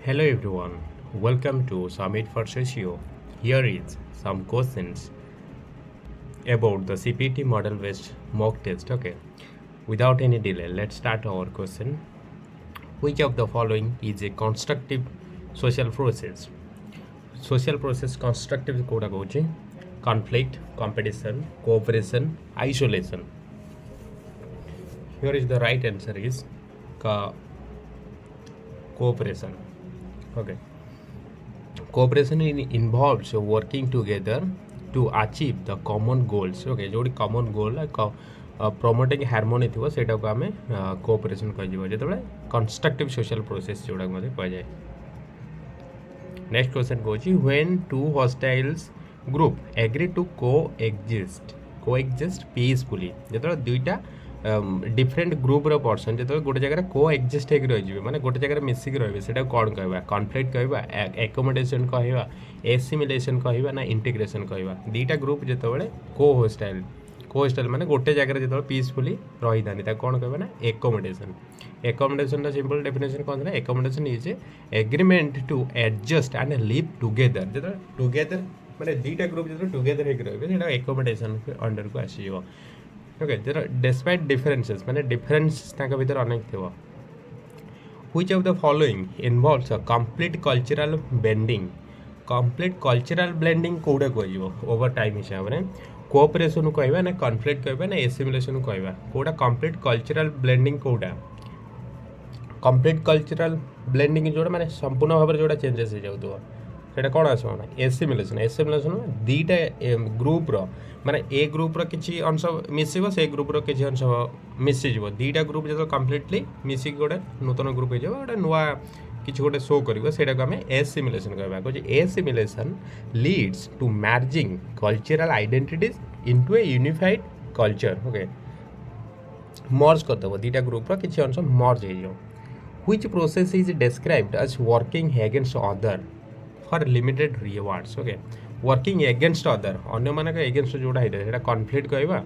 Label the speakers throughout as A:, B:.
A: Hello everyone, welcome to Summit for Socio. Here is some questions about the CPT model based mock test. Okay, without any delay, let's start our question. Which of the following is a constructive social process? Social process constructive Kota कहूँ conflict, competition, cooperation, isolation. Here is the right answer is cooperation. Okay. Cooperation involves working together to achieve the common goals. Okay, जो common goal promoting harmony थी सेटा को आमे cooperation कह जो constructive social process जोड़ा मते कह जाए. Next question goes when two hostiles group agree to coexist peacefully. जो दुईटा डिफरेंट ग्रुप्र पर्सन जो गोटे जगह को एक्जिस्ट होकर रही मैंने गोटे जगह मिसिक रही से कौन कह कन्फ्लिक्ट कह एकोमोडेशन कह एसिमिलेशन कह ना इंटीग्रेशन कह दीटा ग्रुप जो को होस्टाइल माने गोटे जगह जो पीसफुली रही था कौन कह ना एकोमोडेशन सिंपल डेफिनेशन कौन था accommodation is agreement to adjust and live together जो टुगेदर माने दीटा ग्रुप जो टुगेदर होकर रही एकोमोडेशन अंडर को आसो. ओके डेस्पाइट डिफरेंसेस माने डिफरेंस ताका भीतर अनेक थिबो. Which of the following involves a complete cultural blending कोडा कहजिवो ओवर टाइम हिसाब रे कोऑपरेशन कहबा ना कॉन्फ्लिक्ट कहबा ना एसिमिलेशन कहबा कोडा कंप्लीट कल्चरल ब्लेंडिंग कोडा कंप्लीट कल्चरल ब्लेंडिंग जोड़ा माने संपूर्ण भाव जोड़ा चेंजेस हो जाउतो सेटा कोन आसो ना एसिमिलेशन दीटा ग्रुप रो माने ए ग्रुप रो किछि अंश मिसिबो से ग्रुप रो किछि अंश मिसि जिवो दीटा ग्रुप जो कंप्लीटली मिसि गोटे नूतन ग्रुप हो जाबो गोटे नुवा किछि गोटे शो करिवो सेटा को हमें एसिमिलेशन कहबा को assimilation leads to merging cultural identities into a unified culture. Okay merge कर दबो दीटा ग्रुप रो किछि अंश मर्ज हो जाओ. Which process is described as working against other for limited rewards. Okay working against other अन्य मानक एगेंस्ट जोड़ा होता कन्फ्लिक्ट कहवा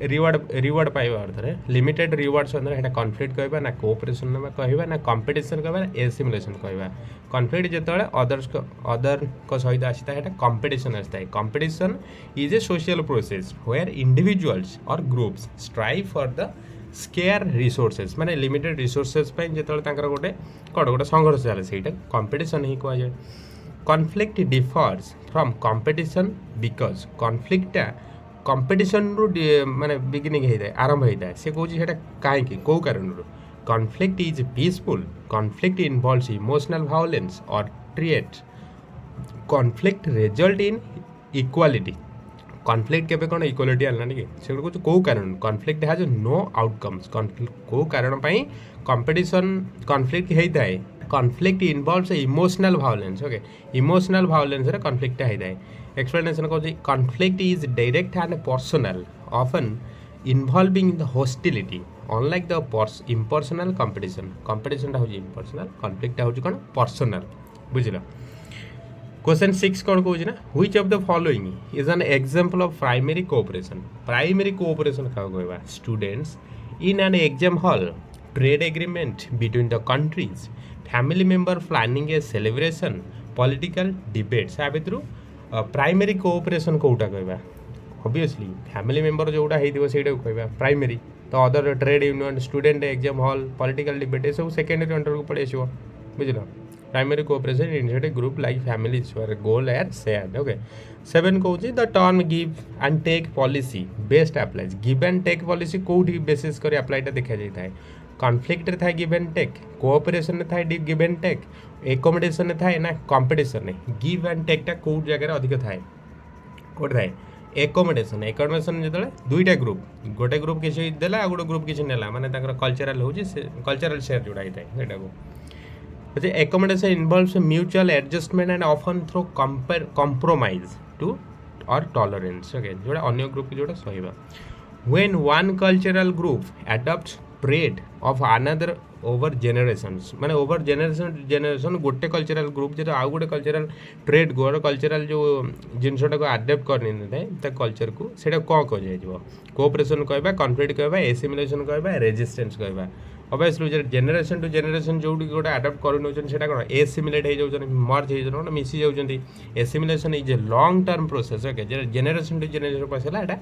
A: रिवार्ड पाइबा अर्थ लिमिटेड रिवार्ड्स अंदर कन्फ्लिक्ट कहवा ना कोऑपरेशन कहवा ना कंपटीशन कहवा ना एसिमुलेशन कहवा. कन्फ्लिक्ट जो अदर को सहित आसता है कंपटीशन आसता है. Competition is a social process where individuals और groups strive for the scarce resources माने लिमिटेड रिसोर्सेस जो गोटे कौन गोटे संघर्ष चले से कंपटीशन ही कह जाए. Conflict differs from competition because conflict competition रु माने बिगिनिंग होता है आरंभ होता है से कौन कहीं कौ कारण conflict is peaceful conflict involves emotional violence और ट्रिएट conflict result in equality conflict केबे कोन इक्वालिटी आना कि से कौन कौ कारण कन्फ्लिक्ट हैज नो आउटकम्स कौ कारण पई कंपटीशन कन्फ्लिक्ट होता है. Conflict involves emotional violence. Okay emotional violence रे कन्फ्लिक्ट होता है. एक्सप्लेनेशन कौन conflict is direct and personal often involving the hostility unlike the impersonal competition हो इम्पर्सनल कन्फ्लिक्ट हो कौन पर्सनल बुझल. क्वेश्चन 6 कौन कौन ना which of the following is an example of primary cooperation क्या कहवा students in an exam hall trade agreement between the countries family member planning A celebration political debates आ भितर primary cooperation Kota कहवा obviously family member जोटा होइदिबो सेटा कहवा primary तो other trade union student exam hall political debate ये सब secondary under को पड़े आसो बुझल. Primary cooperation initiate a group like families where goal are shared. Okay 7 कहूँ the term give and take policy best applies give and take policy कौटी basis कर अप्लाईटा देखा जाता है. कन्फ्लिक्ट थाए गिव एंड टेक कोऑपरेशन थाए गिव एंड टेक एकोमोडेशन थाए ना कंपटीशन गिव एंड टेकटा कौ जगह अधिक थाए कौट थाए एकोमोडेशन जो दुईटा ग्रुप गोटे ग्रुप किसी देला गोटे ग्रुप किसी नेला माने कल्चरल हो कल्चरल शेयर जोड़ा होता है सेटा को. Accommodation involves mutual adjustment and often through compromise to और टॉलरेंस. ओके जोड़ा अन्य ग्रुप जोड़ा सहवा. When one cultural group adopts trade of another over generations माने ओवर जेनरेशन गोटे कल्चरल ग्रुप जो आउ गोटे कल्चरल ट्रेड गोटे कल्चरल जो जिनसटा को आडेप्ट कर कल्चर को सेटा कौन कह कोऑपरेशन कहबा कन्फ्लिक्ट कहबा एसिमिलेशन कहबा रेजिस्टेंस कहबा. ऑब्वियसली जेनेरेशन टू जेनेरेशन जो गोटे आडप्ट कर कौन एसिमिलेट हो जाऊँ मर्ज हो मिसी जाऊँगी assimilation is a long term process okay generation to generation पसला एटा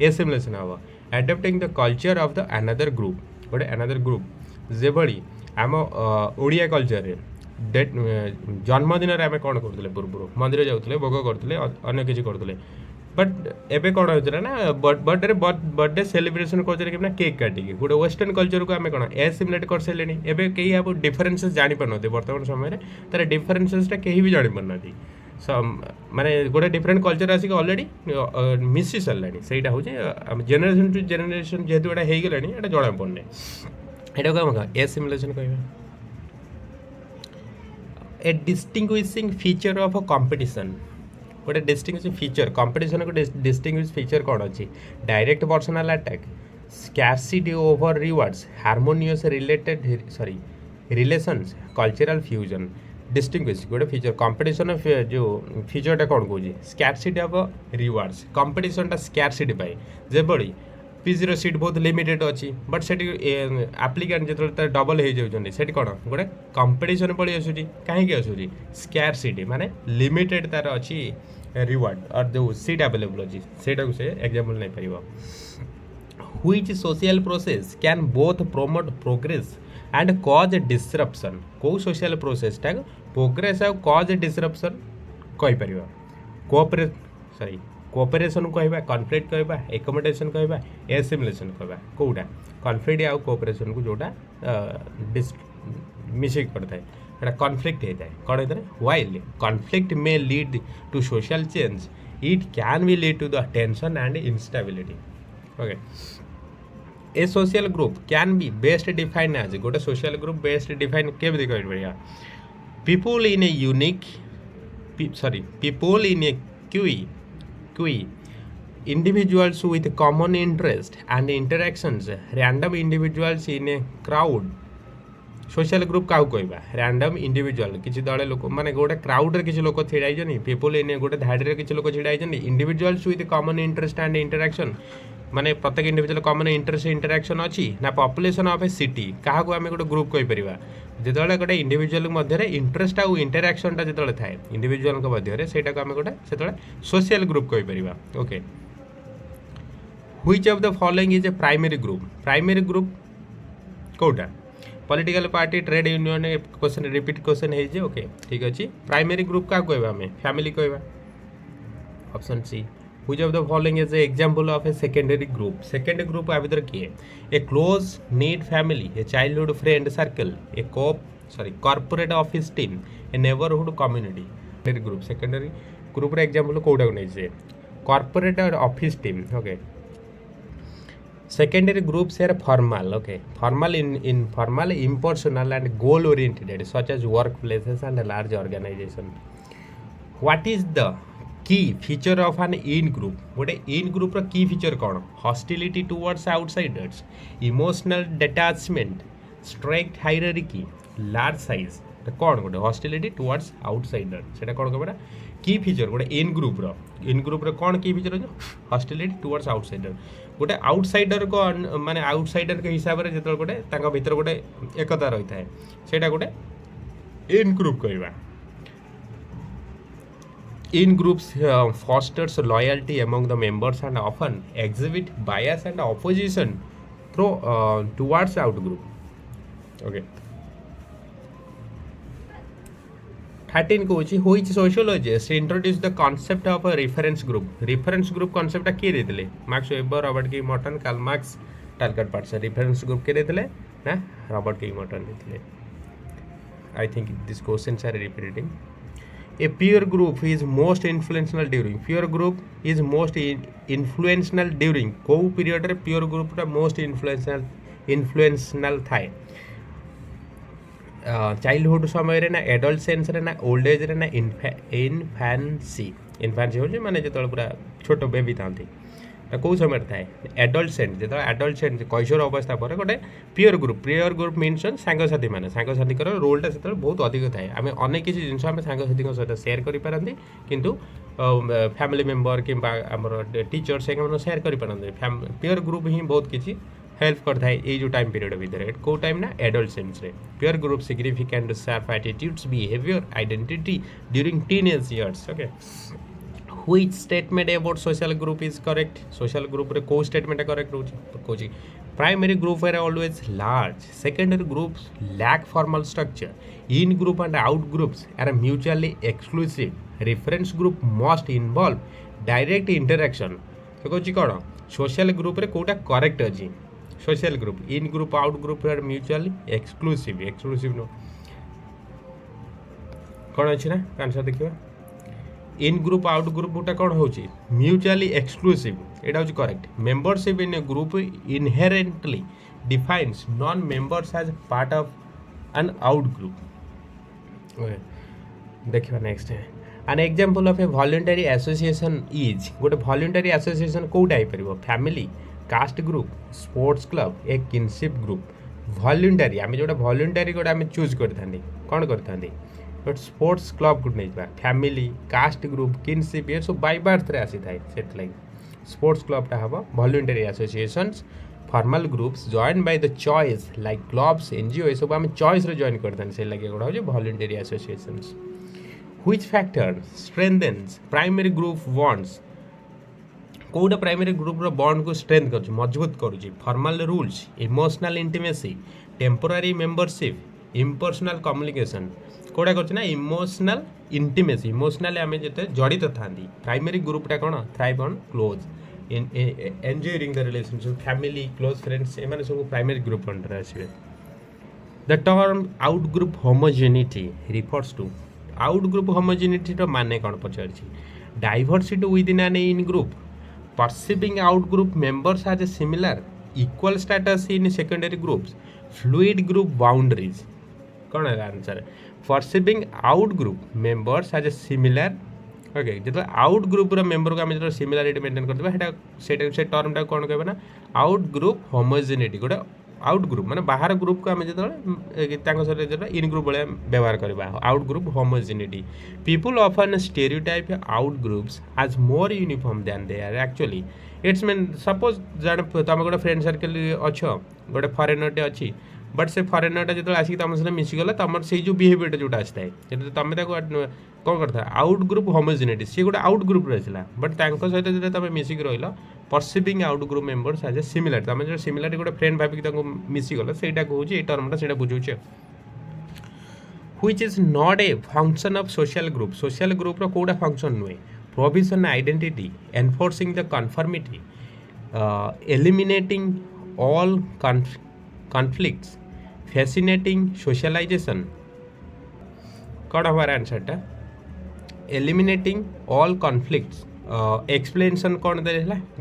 A: एसिमिलेशन हम adapting the culture of the another group गोटे अनदर ग्रुप जे भली आम ओडिया कल्चर डेट जन्मदिन आम कौन करूँ पूर्व मंदिर जाऊे भोग करुले अन्य किसी करुले बट एबे कौन होता ना बर्थडे सेलिब्रेशन कल्चर कि केक काटिकी गोटे वेस्टर्न कल्चर को आम कौन एसिमुलेट कर सारे एवं कहीं आप डिफरेन्सेस जापार बर्तमान समय तार डिफरेन्सेसटा कहीं भी जापार माने गोटे डिफरेन्ट कल्चर आसिक अलरेडी मिसी सारे से जेनेरेशन टू जेनेरेशन जेहेतु एटा हो गलानी एटा जना पड़ने एटा को आम एसिमुलेशन कहवा a distinguishing feature of a competition गोटे डिस्टिंग्विशिंग फीचर कंपटीशन को डिस्टिंग्विश फीचर कौन अच्छी direct personal attack scarcity over rewards harmonious related sorry relations cultural fusion distinguish गोटे फीचर कंपटीशन जो फीचरटा कौन कौन स्कैरसिटी ऑफ रिवार्ड्स कंपटीशनटा स्कैरसिटी पाए जेबड़ी पीजी सीट बहुत लिमिटेड अच्छी बट से आप्लिकांट जो डबल हो जाती कौन गोटे कंपटीशन पड़ी आसूँ कहीं आसूँ स्कैरसिटी माने लिमिटेड तार अच्छी रिवार्ड और जो सीट अवेलेबल अच्छी से एग्जांपल नहीं पार which social process can both promote progress and cause disruption कौ सोशल प्रोसेसटा प्रोग्रेस और कॉज डिसरप्शन कहीपर कोऑपरेट सॉरी कोऑपरेशन कहवा कॉन्फ्लिक्ट कहवा एकोमोडेशन कहवा एसिमुलेशन कहवा कौटा कॉन्फ्लिक्ट आउ कोऑपरेशन को जोटा मिसेक पड़ता है कॉन्फ्लिक्ट होता है कौन होता है while conflict may lead to social change it can be lead to the tension and instability okay a social group can be best define as गोटे सोशल ग्रुप बेस्ट डिफाइन केमती कह बढ़िया people in a unique sorry people in a queue individuals with common interest and interactions random individuals in a crowd social group क्या कहवा random individual किसी दले लोक माने गोटे क्राउड रे किसी लोक छिड़ाई पीपुल इन गोटे धाड़ी रे किसी लोक छिड़ाई individuals with common interest and interaction माने प्रत्येक इंडिविजुअल कॉमन इंटरेस्ट इंटरेक्शन अच्छी ना पॉपुलेशन ऑफ ए सिटी क्या आम गोटे ग्रुप कहीपर जो गोटे इंडिविजुअल मध्य इंटरेस्ट आउ इंटरेक्शनटा जो थाए इंडिविजुअल मध्य से आम गोटे से सोशल ग्रुप कहीपर okay which of the following is a primary group कौटा political party trade union question repeat question है ओके ठीक अच्छे प्राइमरी ग्रुप क्या कहवा आम फैमिली कहवा option C which of the following is a example of a secondary group आ भीतर किए a close knit family a childhood friend circle a corporate office team a neighbourhood community group secondary group example कौटा को नहीं corporate और office team okay secondary groups are formal okay formal informal impersonal and goal oriented such as workplaces and large organization what is the key feature of an in group गोटे in group रो key feature कौन hostility towards outsiders emotional detachment strict hierarchy large size कौन गोटे hostility towards outsider सेटा कौन कहबा की feature गोटे इन ग्रुप रो कौन की फीचर हॉस्टिलिटी टुवर्ड्स आउटसाइडर गोटे आउटसाइडर को माने आउटसाइडर के हिसाब से जो गोटे भीतर गोटे एकता रही है सेटा गोटे इन ग्रुप कहवा in groups fosters loyalty among the members and often exhibit bias and opposition through towards out group okay 13 को which sociologist introduce the concept of a reference group concept किए देते Max Weber Robert K Merton Karl Marx Talcott Parson reference group के देते ना Robert K Merton देते I think this questions are repeating a peer group is most influential during को period रे pure group most इन्फ्लुएंशनल थाए childhood समय ना adult sense ना ओल्ड एज रे ना इनफान्सी हो माने जो पूरा छोट बेबी था कौ समय थाए एडल्ट सेन्स जो एडल्ट सेन्स कैशोर अवस्था पर गोटे प्योर ग्रुप मीन्स सांगसाथी मैंने सांगसाथी रोलटा से बहुत अधिक थाए आम अनेक किसी जिन सांगसाथी सहित सेयार करें किंतु फैमिली मेंबर कि टीचर से सेयार करें प्योर ग्रुप ही बहुत किसी हेल्प करता है ये जो टाइम पीरियड भितर कौ टाइम ना एडोलसेंस रे peer group significant shape attitudes behavior identity during teenage years okay which statement about social group is correct social group रे को statement correct रहउची Kochi primary group were always large secondary groups lack formal structure in group and out groups are mutually exclusive reference group must involve direct interaction तो कोची कोन social group रे Kota correct अछि social group in group out group are mutually exclusive no कोन अछि ना answer देखिबा इन group out group गोटे कौन होची mutually exclusive एटा होची correct membership in a group inherently defines non members as part of an out group देखिबा next है an example of a voluntary association is गोटे वॉलंटरी एसोसिएशन कोटा हो परिबो family caste group sports club a kinship group voluntary आमे जोटा voluntary गोटा आमे चूज करथानी कोन करथानी बट स्पोर्ट्स क्लब को नहीं फैमिली कास्ट ग्रुप किनशिप ये सब बाय बर्थ रे आसी थाए सेट लाइक स्पोर्ट्स क्लब टा हबो voluntary associations formal groups join by the choice like clubs NGO ये सब हम चॉइस रे जॉइन करथन से लगे गोडा हो voluntary associations which factor strengthens primary group bonds कोडा प्राइमरी ग्रुप रो बॉन्ड को स्ट्रेंथ कर मजबूत करूची formal rules emotional intimacy temporary membership impersonal communication कोड़ा कर इमोशनल इंटीमेसी इमोशनल आम जो जड़ित था प्राइमरी ग्रुपटा कौन thrive on close enjoying the relationship family close friends एम सब प्राइमरी ग्रुप अंडर आसवे the term out group homogeneity refers to out group homogeneity माने कौन पचार diversity within an in group perceiving out group members as a similar equal status in secondary groups fluid group boundaries कौन है answer perceiving out group members as a similar okay जो out group member को आम जो similarity maintain करते से टर्मटा कौन कहबा ना आउट ग्रुप होमोजेनिटी गोटे आउट ग्रुप माने बाहर ग्रुप को आम जो सहित इन ग्रुप भाया व्यवहार करवा out group homogeneity people often stereotype out groups as more uniform than they are actually it's mean suppose जन तुम गोटे फ्रेंड सर्कल अच्छ गोटे फरेनरटे अच्छी बट से फरेनरटा जो आसिक तुम सहित मिसीगला तुम से जो बिहेवियर जोटा आसता है तुम कौन करता आउट ग्रुप होमोजेनिटी सी गोटे आउट ग्रुप रहा बट सहित जो तुम मिसिक रही perceiving out group members as a similar तुम जो सिमिलर गोटे फ्रेंड भाविक मिसीगल से टर्मटा से बुझे which is not a function of social group कोड़ा फंक्शन नुहे provision identity enforcing the conformity eliminating all conflicts fascinating socialization कौन हमारा आंसरटा एलिमिनेटिंग ऑल कॉन्फ्लिक्ट्स एक्सप्लेनेशन कौन they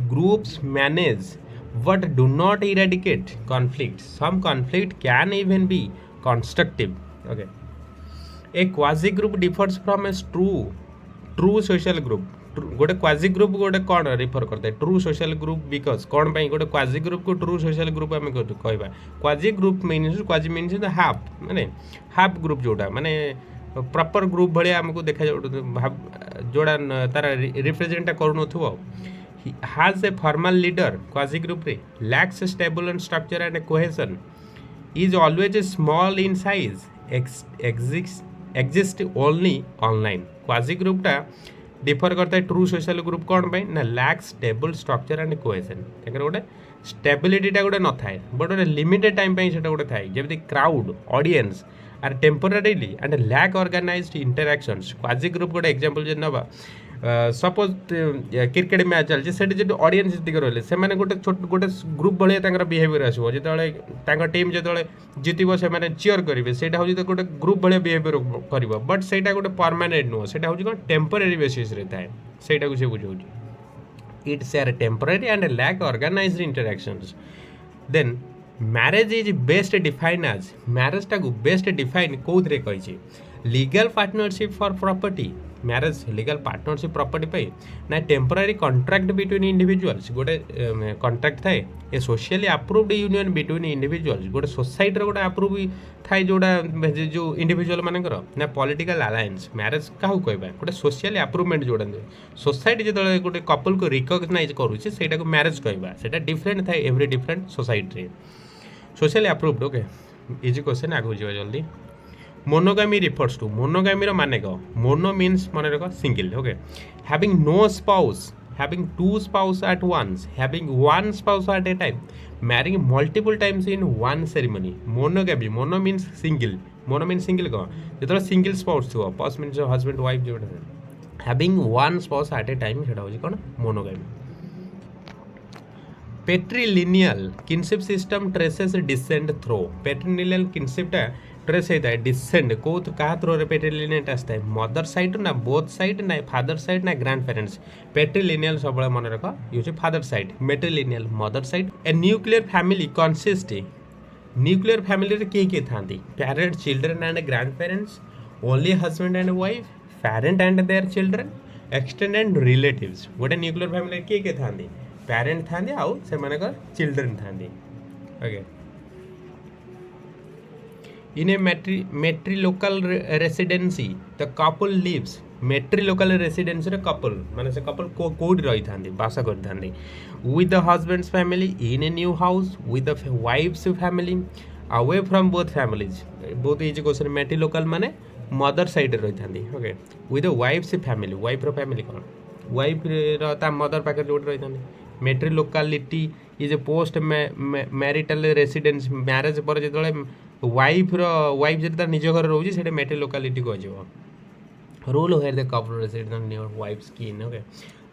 A: groups manage but do not eradicate conflict some conflict can even be constructive okay a quasi group differs from a true social group गोटे quasi group गोटे कौन refer करता है true social group because कौन पाई गोटे quasi group को true social group आम कहवा quasi group means quasi means half माने हाफ ग्रुप जोड़ा माने प्रॉपर ग्रुप भाया आमको देखा जोड़ा तार रिप्रेजेंटा करूँ has a formal leader quasi group रे lacks stable and structure and cohesion is always a small in size exist only online quasi ग्रुपटा डिफर करता है ट्रू सोशल ग्रुप कौन पाई ना lack stable structure and cohesion गोटे स्टेबिलिटीटा गोटे न थाए बट गोटे लिमिटेड टाइम से गोटे थाए जमी crowd audience are temporarily and lack organised interactions quasi group गोटे एग्जांपल जो नवा सपोज क्रिकेट मैच चलती से जो ऑडियंस जी रही से गोटे गोटे ग्रुप भाया बिहेवियर आसो जो टीम जो जितब से चियर करेंगे से गोटे ग्रुप भाया बिहेवियर कर बट से गोटे परमानेंट नुह से कौन टेम्पोरारी बेसीस थाए से बुझे it's are temporary and lack organised interactions then marriage is best define as marriage टाक बेस्ट डिफाइन कौन कही legal partnership for property marriage legal partnership property पे ना टेम्पररी कॉन्ट्रैक्ट बिटवीन इंडिविजुअल्स गोटे कॉन्ट्रैक्ट थाए a socially approved union between individuals गोटे society गोटे approve थाए जोड़ा जो इंडिविजुअल मानकर ना पॉलिटिकल अलायंस मैरिज क्या कहवा गोटे सोशली अप्रूवमेंट जोड़ा सोसाइटी जो गोटे कपल को रिकग्नाइज करुचे से मैरिज कहवा से डिफरेंट थाए every different society socially approved okay easy question आगे जावा जल्दी मोनोगामी रिफर्स टू मोनोगामी माने कह मोनो मीन्स मन रख single okay having no spouse having two spouse at once having one spouse at a time marrying multiple times in one ceremony monogamy mono means single कह जो single spouse थो पस means husband wife जो having one spouse at a time से कौन monogamy patrilineal kinship system traces descend through patrilineal किनशिपटा trace होता है डिसेंड कौ क्या थ्रो पेट्रिलिनियल आसता है मदर साइड ना बोथ साइड ना फादर साइड ना ग्रैंड पेरेंट्स पेट्रिलिनियल सब मन रख ये father side matrilineal mother side a nuclear family consist nuclear family किए किए था parent children and grandparents only husband and wife parent and their children extended relatives गोटे nuclear family किए किए था पेरेंट था आउ से चिल्ड्रेन था okay in a matrilocal residency the couple lives matrilocal residency couple माने से कपल कोड रही था बास कर with the husband's family in a new house with the wife's family away from both families बहुत इजी क्वेश्चन मेट्रिलोकल माने mother side रही था okay with the wife's family wife रो फैमिली कौन वाइफ ता मदर पाखे जो रही था matrilocality is a post marital residence marriage पर जो वाइफ वाइफ जो निज घर रोचे से मेट्री लोकालिटी कह rule where the couple resident your wife skin okay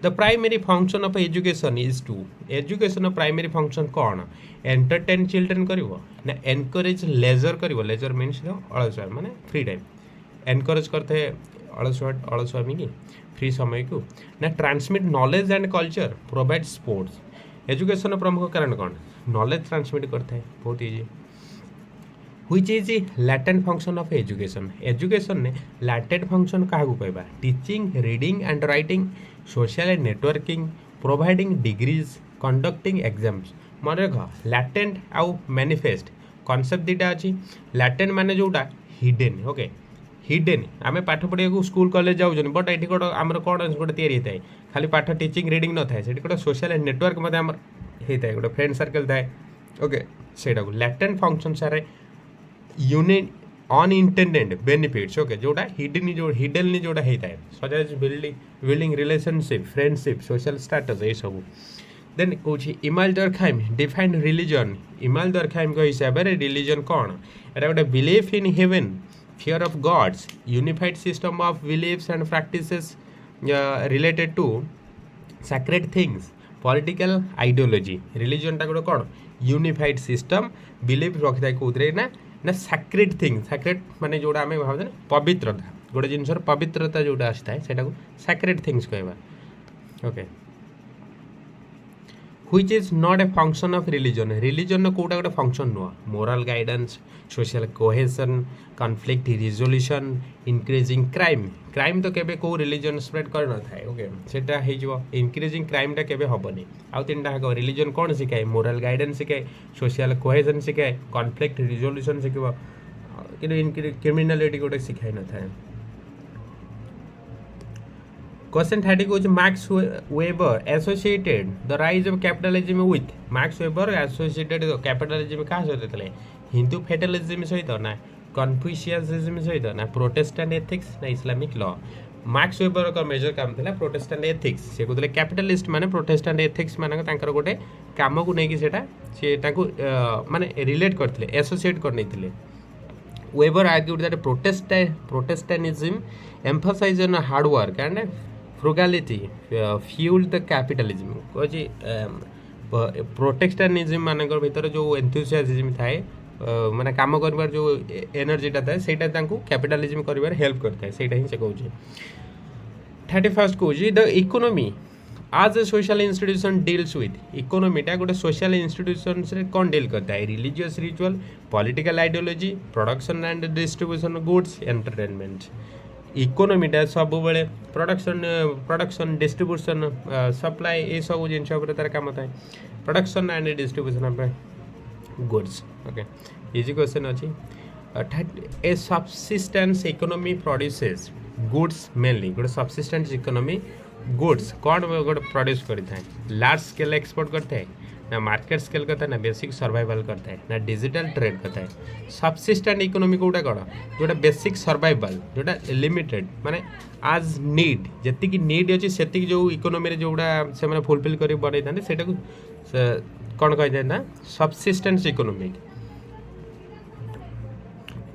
A: the primary function of education is to education primary function कौन entertain children कर एनकरेज लेजर कर लेजर मीन्स अलसुआ माने फ्री टाइम एनकरेज करते अलसुआमी की फ्री समय को ना transmit knowledge and culture provide sports education प्रमुख कारण कौन नॉलेज ट्रांसमिट करता है बहुत easy which is latent function of education education ने लैटेंट फंक्शन क्या कहवा teaching reading and writing social and networking providing degrees conducting exams मन रख लैटेंट आउ मैनिफेस्ट कॉन्सेप्ट दीटा अच्छी लैटेंट माने जोटा हिडन ओके हिडन आम पाठ पढ़ा स्कूल कॉलेज जाऊँ बट ये गोटे आम कौन गोटे या खाली पाठ टीचिंग रीडिंग न थाए से गोटे सोशल नेटवर्क होता है गोटे फ्रेंड सर्कल थाए ओके से लैटेंट फंक्शन सारे यूनिट अनइंटेंडेड बेनिफिट्स ओके जोटा हिडनली जोटा होता है such as building relationship friendship social status ये सब देन कौन Emile Durkheim defined religion Emile Durkheim हिसाब से रिलीजन कौन एटा गोटे belief in heaven fear of gods unified system of beliefs and practices related to sacred things political ideology religion टा गोटे कौन यूनिफाइड सिस्टम बिलीफ रखी था कौन ना ना सैक्रेड थिंग सैक्रेड माने जोड़ा आम भाव पवित्रता गोटे जिन पवित्रता जोटा आसी था से सैक्रेड थिंग्स कहवा okay which is not a function of religion religion कोटा गोटे फंक्शन नुह moral guidance social cohesion conflict resolution increasing crime crime तो केबे को रिलीजन स्प्रेड कर न थाए ओके सेटा हे जो इंक्रीजिंग क्राइम टा केबे हबनी आउ तीनटा हाक रिलीजन कौन सिखाए मोरल गाइडेंस सिखाए सोशल कोहेसन सिखाए कॉन्फ्लिक्ट रिजोल्यूशन सिखाव कि क्रिमिनालिटी गोटे सिखाई न थाए क्वेश्चन 30 को max weber associated the rise of capitalism with max weber associated capitalism क्या सहित हिंदू फेडरलिज्म सहित ना कन्फ्यूशियनिज्म सहित ना प्रोटेस्टेंट एथिक्स ना इस्लामिक लॉ मैक्स वेबर का मेजर काम था प्रोटेस्टेंट एथिक्स से कहते कैपिटलिस्ट माने प्रोटेस्टेंट एथिक्स मान गोटे कम को लेकिन से माने रिलेट करते एसोसिएट कर weber argued that Protestantism emphasize on hard work and frugality fueled the capitalism Cauchy Protestantism मान भीतर जो एंथुसियाज्म थाए माने काम कर जो एनर्जीटा थाए सेटा तांको कैपिटलिज्म करिवार हेल्प करता है सेटा ही से कहूँ 31st कहूँ द इकोनॉमी आज a social institution deals with इकोनोमीटा गोटे सोशल इंस्टीट्यूशन से कौन डील करता है religious ritual political ideology production and distribution goods entertainment इकोनोमीटा सब बेले प्रोडक्शन डिस्ट्रीब्यूशन सप्लाई ये सब जिन तार काम था production and distribution goods okay easy question अच्छी a subsistence economy produces goods mainly गोटे सबसिस्टेंस इकोनॉमी गुड्स कौन गोटे प्रोड्यूस करता है लार्ज स्केल एक्सपोर्ट करता है ना मार्केट स्केल करता है ना बेसिक सर्वाइवल करता है ना डिजिटल ट्रेड करता है सबसिस्टेंट इकोनॉमी कोटा कौन जोटा बेसिक सर्वाइवल जोटा लिमिटेड माने आज नीड जी नीड अच्छी से जो इकोनॉमी जोड़ा से फुलफिल कर बनई था से कौन कही ना subsistence economic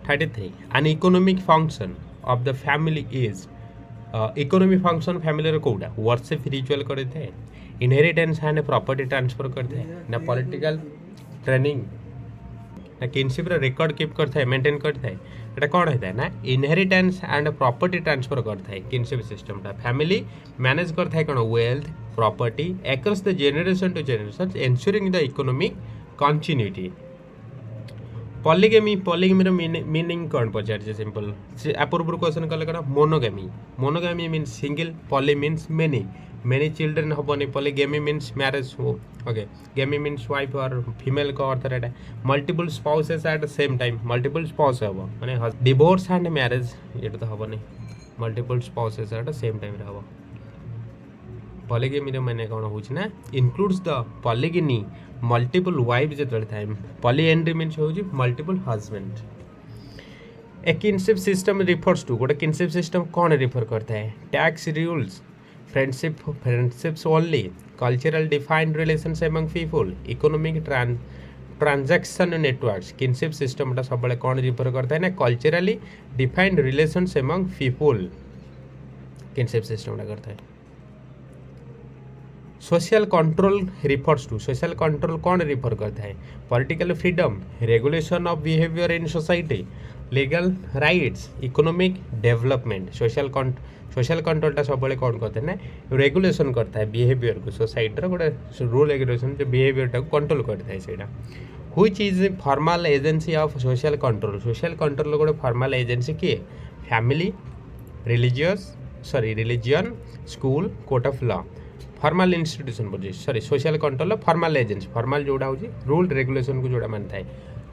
A: 33 an economic function of the family is economy function family कोटा वर्शिप रिचुअल करते हैं इनहेरिटेंस एंड प्रॉपर्टी ट्रांसफर करते हैं ना पॉलिटिकल ट्रेनिंग ना किनशिप रिकॉर्ड कीप करता है मेंटेन करता है एटा कौन होता है ना इनहेरिटेंस एंड प्रॉपर्टी ट्रांसफर करता है किनशिप सिस्टमटा फैमिली मैनेज करता है कौन wealth property across the generation to generation ensuring the economic continuity polygamy meaning कौन पचार सिंपल पूर्व क्वेश्चन कले कौन monogamy means single poly means many children हेनी पॉलीगेमी मीन्स मैरेज हो ओके गेमी मीन्स वाइफ और फीमेल को अर्थ रहा multiple spouses at the same time multiple spouse हम माने डिवोर्स एंड मैरेज ये तो हेनी multiple spouses at the same time हम पॉलीगेमी मैंने कौन होना includes the polygyny multiple wife जो थाए पॉलीएंड्री मीन्स हो multiple husband a kinship system refers to गोटे किनशिप सिस्टम कौन रिफर करता है tax rules friendships only cultural defined relations among people economic transaction networks kinship system सब कौन refer करता है ना culturally defined relations among people kinship system करता है social control refers to social control कौन रिफर करता है political freedom regulation of behaviour in society legal rights economic development social कंट्रोलटा सब कौन करता है ना रेगुलेशन करता है बिहेवियर को सोसाइटी गोटे रूल रेगुलेशन जो बिहेवियर को कंट्रोल करता है सेटा which is formal agency of social control गोटे फॉर्मल एजेंसी किए family religion school court of law formal institution बोझे sorry social control formal agency formal जोड़ा हो रूल रेगुलेशन को जोड़ा मान थाए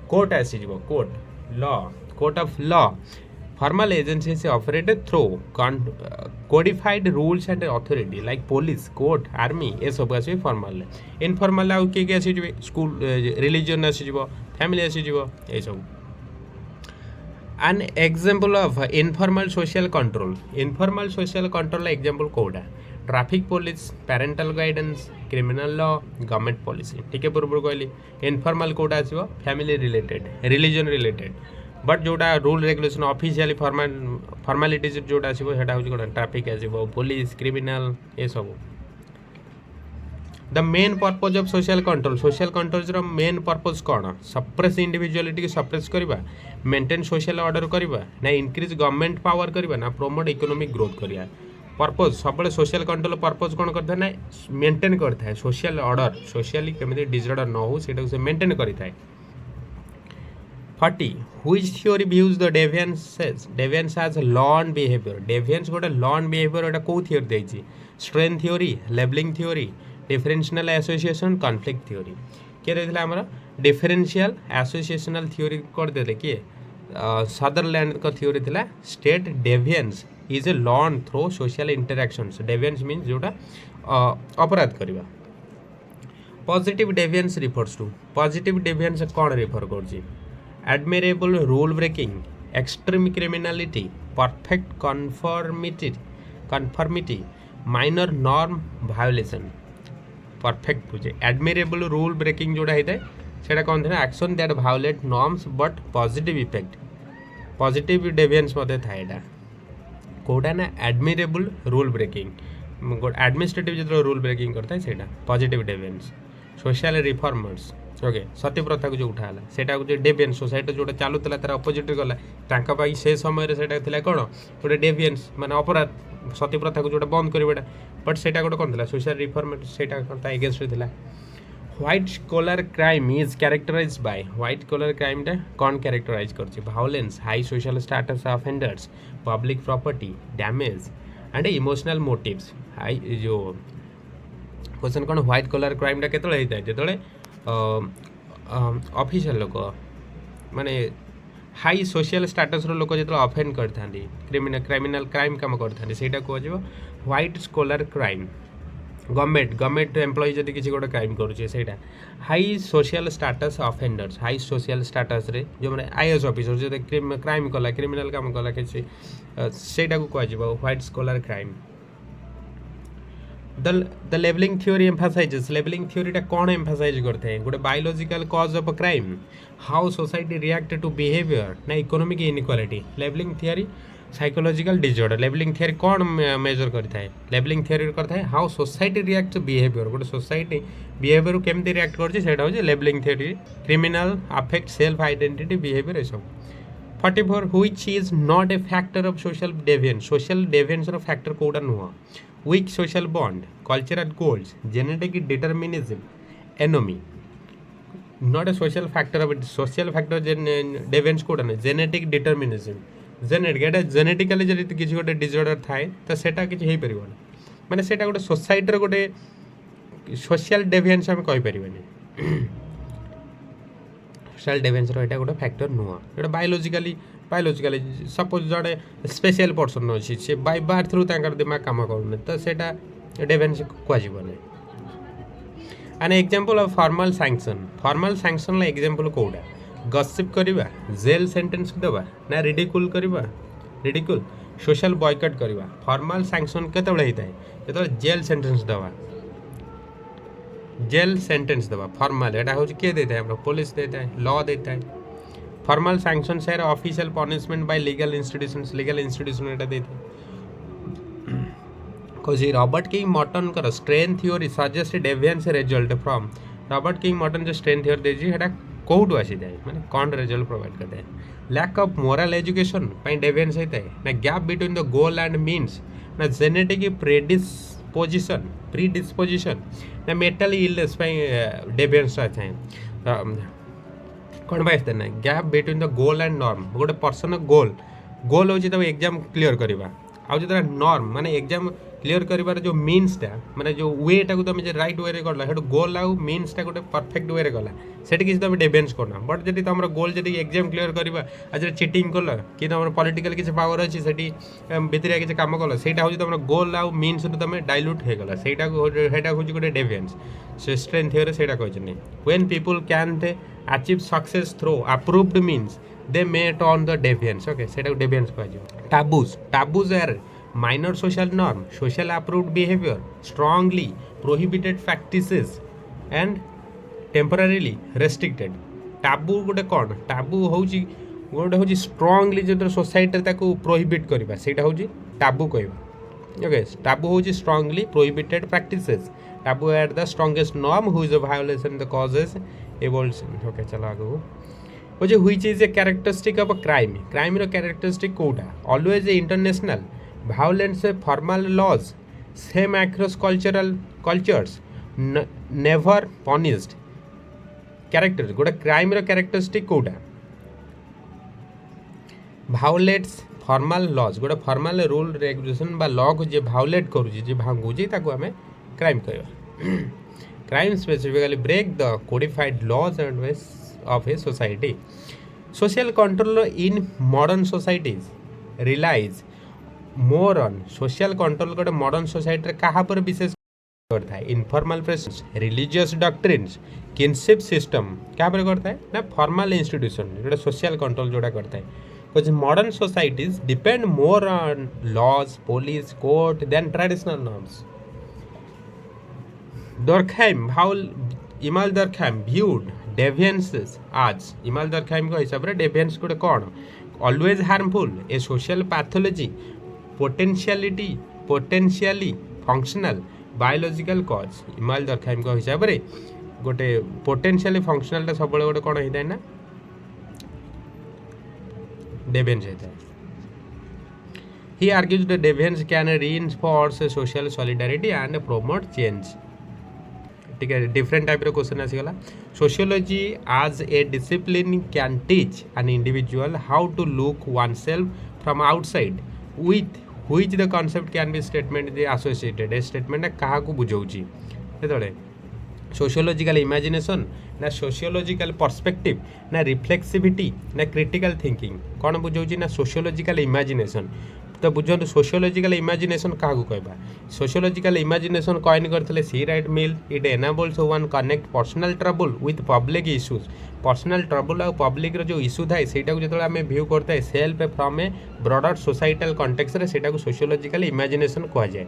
A: कोर्ट आसीज court of law formal agency से operate through codified rules and authority like police court army ये सब आस फॉर्मल इनफॉर्मल आउ किए आसीजे स्कूल रिलीजन आसीज फैमिली आसीज ये सब an example of informal social control example कोडा traffic police parental guidance criminal law government policy ठीक है पूर्व कहली इनफॉर्मल कोड आसो family related religion related but जोड़ा रूल रेगुलेशन ऑफिशियली फॉर्मालिटीज जोड़ा आसो सेटा हूँ कौन ट्रैफिक आसो पुलिस क्रिमिनल ये सब the main purpose of social control main purpose कौन सप्रेस इंडिविजुअलिटी की सप्रेस करवा मेंटेन सोशल ऑर्डर करवा ना इंक्रीज गवर्नमेंट पावर करवा ना प्रोमोट इकोनॉमिक ग्रोथ करवा पर्पज सब सोशल कंट्रोल पर्पज कौन करता है ना मेंटेन करता है सोशल ऑर्डर सोशली केमी डिसऑर्डर न हो से मेंटेन करता है 40 which theory views the deviance as law and behaviour deviance गोटे लॉ एंड बिहेवियर एटा को थ्योरी देछि strength theory labelling theory differential association conflict theory किए देथिला हमर डिफरेंशियल एसोसिएशनल थ्योरी कर देले किए सदरलैंड का थ्योरी थिला state deviance is a learn through social interactions deviance means जोटा अपराध करवा positive deviance refers to positive deviance कौन रिफर कर admirable rule breaking extreme criminality perfect conformity minor norm violation perfect बुझे एडमिरेबल रूल ब्रेकिंग जोड़ा होता है सेटा कौन था action that violate norms but positive effect positive deviance मते था एटा कोटा ना एडमिरेबल रूल ब्रेकिंग एडमिनिस्ट्रेटिव जो रूल ब्रेकिंग करता है सेटा पॉजिटिव डेविएंस सोशल रिफॉर्मर्स ओके सती प्रथा को जो उठाला सेटा को डेविएंस सोसाइटी जोटा चलुला तार अपोजिट गला तांका पाई से समय सेटा थिला कोन गोटे डेविएंस माने अपराध सती प्रथा को जोटा बंद करबेटा बट सेटा गोटे कोन थिला सोशल रिफॉर्म सेटा कोन ता अगेंस्ट थिला white collar crime is characterized by white collar crime टा कौन कैरेक्टराइज करछि violence high social status offenders public property damage and emotional motives हाई जो क्वेश्चन कौन व्हाइट कलर क्राइम टा केतले होता है जेतले ऑफिशियल लोक माने हाई सोशल स्टेटस रो लोक जेतले ऑफेंड करथांदी क्रिमिनल क्राइम काम करथांदी सेटा को जो white collar crime government employee जदि किसी गोटे क्राइम करुचे सेटा high social status offenders high social status रे जो माने आईएएस ऑफिसर जो क्राइम कला क्रिमिनल काम कला किसी सेटा को कहजिबो white collar crime the labelling theory emphasises labelling theory टा कौन एम्फासाइज करते हैं गोटे biological cause of a crime how society react to behaviour ना economic inequality labelling theory psychological disorder labelling theory कौन मेजर करता है लेबलिंग थ्योरी करता है how society react to behaviour गोटे सोसाइटी बिहेवियर केमती रिएक्ट करछि सेटा होछि labelling theory criminal affect self identity behaviour ए सब 44 which is not a factor of social deviance रो फैक्टर कोडा नुह weak social bond, cultural goals, genetic determinism, enemy. Not a social factor of it. Social factor deviance code ना genetic determinism. Genetic एटा genetically जदि किसी गोटे disorder थाए तो सेटा किसी हेई परिबोनी माने सेटा गोटे सोसाइटी रो गोटे social deviance हम कहि परिबोनी social deviance रो एटा गोटे फैक्टर नुआ एटा बायोलॉजिकली सपोज जड़े स्पेशल पर्सन अच्छी से बाय बार थ्रू तांकर दिमाग काम करूने तो सेटा डेवेंस कहने N example of formal sanction example कोडा गसिप करवा जेल सेंटेंस देवा ना रिडिकुल सोशल बॉयकट करवा फॉर्मल सैंक्शन केतबेले होता है जो जेल सेंटेंस देवा फॉर्मल एटा हो किए देता है पुलिस देता है लॉ देता है फॉर्मल सैंक्शन है official punishment by legal institution एटा देते कोजी रॉबर्ट किंग मॉर्टन कर strain theory suggest deviance result from Robert King Merton जो स्ट्रेन थ्योरी देजी हेटा कोउट आसी जाय माने कोन रिजल्ट प्रोवाइड करते हैं लैक ऑफ मोरल एजुकेशन पई डेविएंस होता है ना gap between the goal and means ना जेनेटिक प्रीडिस्पोजिशन ना मेंटल इलनेस पई डेविएंस आते हैं कौन बाइस ना gap between the goal and norm गोटे पर्सन गोल होची तब एग्जाम क्लियर करवा आउ जो नॉर्म माने एग्जाम क्लियर करिवार जो मीन्सटा माने जो वेटा को तुम राइट वे रे करला हेड गोल आउ मीन्सटा गोटे परफेक्ट वे रे गला सेठी किसी तुम डेविएंस करना बट जदि तुम गोल जदि एग्जाम क्लियर करवा आज चीटिंग कल कि तुम पॉलिटिकल किसी पावर अच्छी सेठी भितरिया किसी काम कल सेटा होची तुम गोल आउ मीन्स रो तुम डाइल्यूट हे गला सेटा को हेटा होची गोटे डेविएंस से स्ट्रेंथ थ्योरी सेटा कहछनी when people can achieve success through approved means they may turn the deviance okay सेटा को डेविएंस कहजो taboos are minor social norm social approved behavior strongly prohibited practices and temporarily restricted taboo गोटे कौन taboo होची गोटे होची strongly जो society ताको प्रोहिबिट करबा सेटा होची taboo कहबा ओके taboo होची strongly prohibited practices taboo are the strongest norm who is a violation the causes evolution okay चलो आगो होची which is a characteristic of a crime रो characteristic कोटा always a international violence formal laws same across cultures never punished characters गोटे crime रो characteristic Kota भायोलेट्स formal laws गोटे formal rule regulation बा law को जे violate करूची जे भांगुची ताको हमें क्राइम कहबा crime specifically break the codified laws and ways of a society social control in modern societies relies more on social control गोटे modern society कहा पर विशेष करता है informal presence religious doctrines kinship system क्या पर करता है ना फॉर्मल इंस्टीट्यूशन जोटा सोशल कंट्रोल जोटा करता है कुछ modern societies depend more on laws police court than traditional norms Emile Durkheim viewed डेविएंसेस आज इमाल दरखाइम को हिसाब रे डेविएंस गोटे कौन always harmful a social pathology potentially functional biological cause Emile Durkheim हिसाब से गोटे पोटेंशियली फंक्शनल सब गोटे कौन होता है ना डेविएंस होता है. He argues that deviance can reinforce social solidarity and promote change. ठीक है डिफरेंट टाइप रो क्वेश्चन आसीगला. Sociology as a discipline can teach an individual how to look oneself from outside with which the concept can be statement they associated. A statement क्या बुझाऊँगी जो sociological imagination ना sociological perspective ना reflexivity ना critical thinking कौन बुझाऊँगी ना sociological imagination. तो बुझे सोशियोलॉजिकल इमेजिनेशन क्या कहवा. सोशियोलॉजिकल इमेजिनेशन कॉइन करते C Wright Mill. It enables one connect personal trouble with public issues. Personal trouble और पब्लिक जो इश्यू थाए सेटा को जो आम भ्यू करता है self from a broader societal context रे सेटा को सोशियोलॉजिकल इमेजिनेशन कह जाए.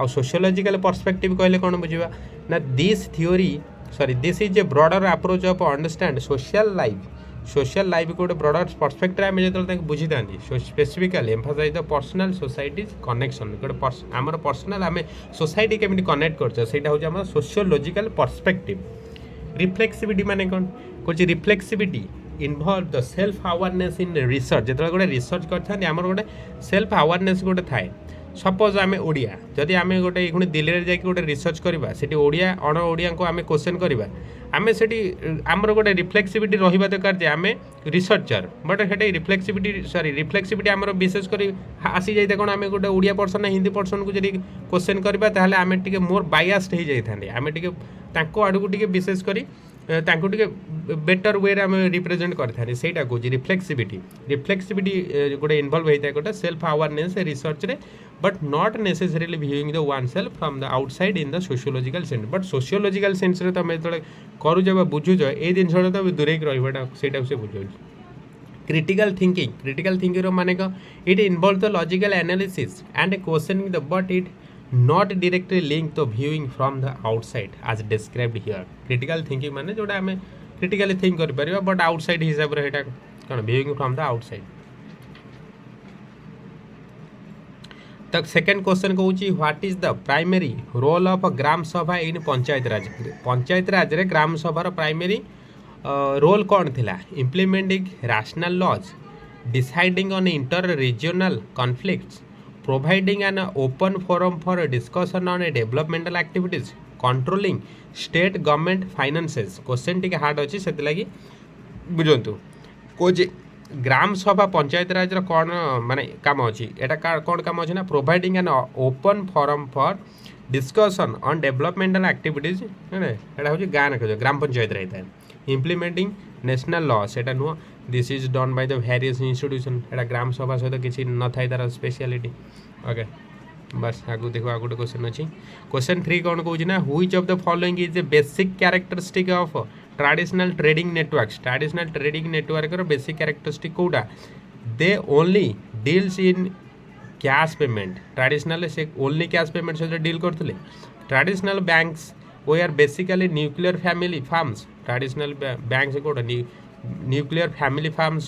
A: आ सोशियोलॉजिकल पर्सपेक्टिव कहले कौन बुझा ना this is a broader approach of understand social life को गोटे ब्रॉडर पर्सपेक्टिव आम जो बुझी था specifically emphasise the personal societies connection गोटे आमर पर्सनल आम सोसाइटी केमी कनेक्ट कर सोशियोलॉजिकल पर्सपेक्टिव. रिफ्लेक्सिविटी माने कौन कौन reflexivity involve the self awareness in research. जो गोटे रिसर्च करते आमर गोटे सेल्फ अवेयरनेस गोटे थाए. सपोज आम ओडिया जदि आम गोटे पुणी दिल्ली जाकि गोटे रिसर्च करवा से ओडिया अण ओडिया को आम क्वेश्चन करवा आम से आमर गोटे रिफ्लेक्सिविटी रहा दरकार जे आम रिसर्चर बट से रिफ्लेक्सिविटी आमर विशेषकर आसी जाए कौन आम गोटे ओडिया पर्सन ना हिंदी पर्सन को जब क्वेश्चन करवा ताहले आम टे मोर बायास्ड हो जाते आम टे आड़ू टे विशेषकर बेटर वे आम रिप्रेजेंट करते सहीटा कौन रिफ्लेक्सिविटी गोटे इनवल्व होता है गोटे सेल्फ अवेयरनेस रिसर्च रे but not necessarily viewing the one self from the outside in the sociological sense. But sociological sense रे तुम जो करुच बुझुच ये जिन तुम दूरे रहा से बुझे. क्रिटिकल थिंकिंग माने कौन it involve the logical analysis and questioning the but it not directly linked to viewing from the outside as described here. Critical thinking माने जोड़ा हमें critically think कर परिवा but outside हिसाब रे हेटा कौन viewing from the outside. तक second question कहूँ what is the primary role of gram sabha in panchayat राज रे ग्राम सभार प्राइमरी रोल कौन थिला. Implementing rational laws, deciding on inter regional conflicts, providing an open forum for a discussion on a developmental activities, controlling state government finances. Question T hard अच्छी से लगी बुझंतु कौच ग्राम सभा पंचायत राज कौन माने काम अच्छी एटा कौन काम अच्छी ना providing an open forum for discussion on developmental activities एटा हूँ गाँव ग्राम पंचायत रहता है. इम्प्लीमेंटिंग नेशनल लॉ सेटा नुह this is done by the various institution एटा ग्राम सभा सहित किसी न था तार स्पेशलिटी. ओके बस आगु देखो आ गोटे क्वेश्चन अच्छी. क्वेश्चन 3 कौन कहूँ ना which of the following is a basic characteristic of traditional trading networks. Traditional trading network basic characteristic कौटा they only deals in cash payment. Traditional से ओनली कैश पेमेंट सहित डील करते. Traditional banks they are basically nuclear family firms. Traditional bank कौटा nuclear family firms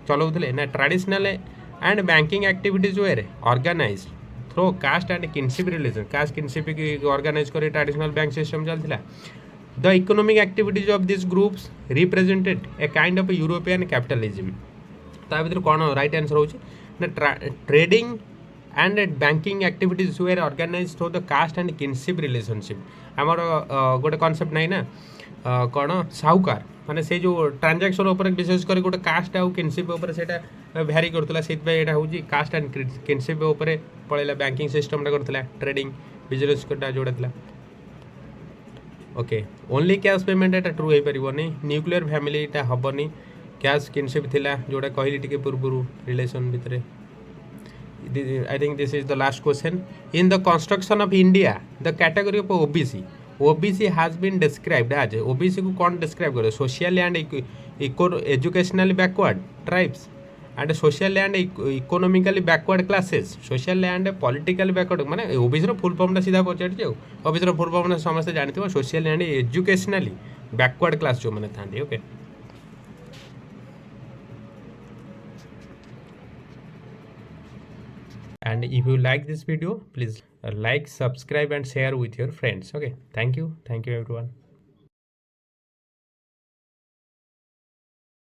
A: चलाऊले ना. Traditional and banking activities were organised through caste and kinship relation. Caste kinship organise कर traditional bank system चलता. The economic activities of this groups represented a kind of European capitalism. तो भर कौन right answer हो trading and banking activities were organised through the caste and kinship relationship. आमर गोटे concept नहीं ना कौन साहूकार माने से जो ट्रांजैक्शन उपर विशेष कर गोटे कास्ट आउ किनशिप उपर सेटा भ्यारी करथला सेटा हूँ कास्ट एंड किनशिप उपर पळैला बैंकिंग सिस्टम करथला ट्रेडिंग बिजनेस कोटा जोड़ा था. ओके ओनली कैश पेमेंट एटा ट्रू हो पारनी. न्यूक्लियर फैमिली एटा हेनी. कैश किनशिप थिला जोड़ा कहली टिके पूर्व रिलेशन भितर. I think this is the last question. In the construction of India, the category of OBC has been described as OBC को कौन describe करे socially and educationally backward tribes and socially and economically backward classes, socially and politically backward माने OBC रो full form टा सीधा पहुंचाड़ी जाओ. OBC रो full form ना समझते जानते हो socially and educationally backward class जो माने थांदी. Okay and if you like this video please like, subscribe and share with your friends. Okay, thank you everyone.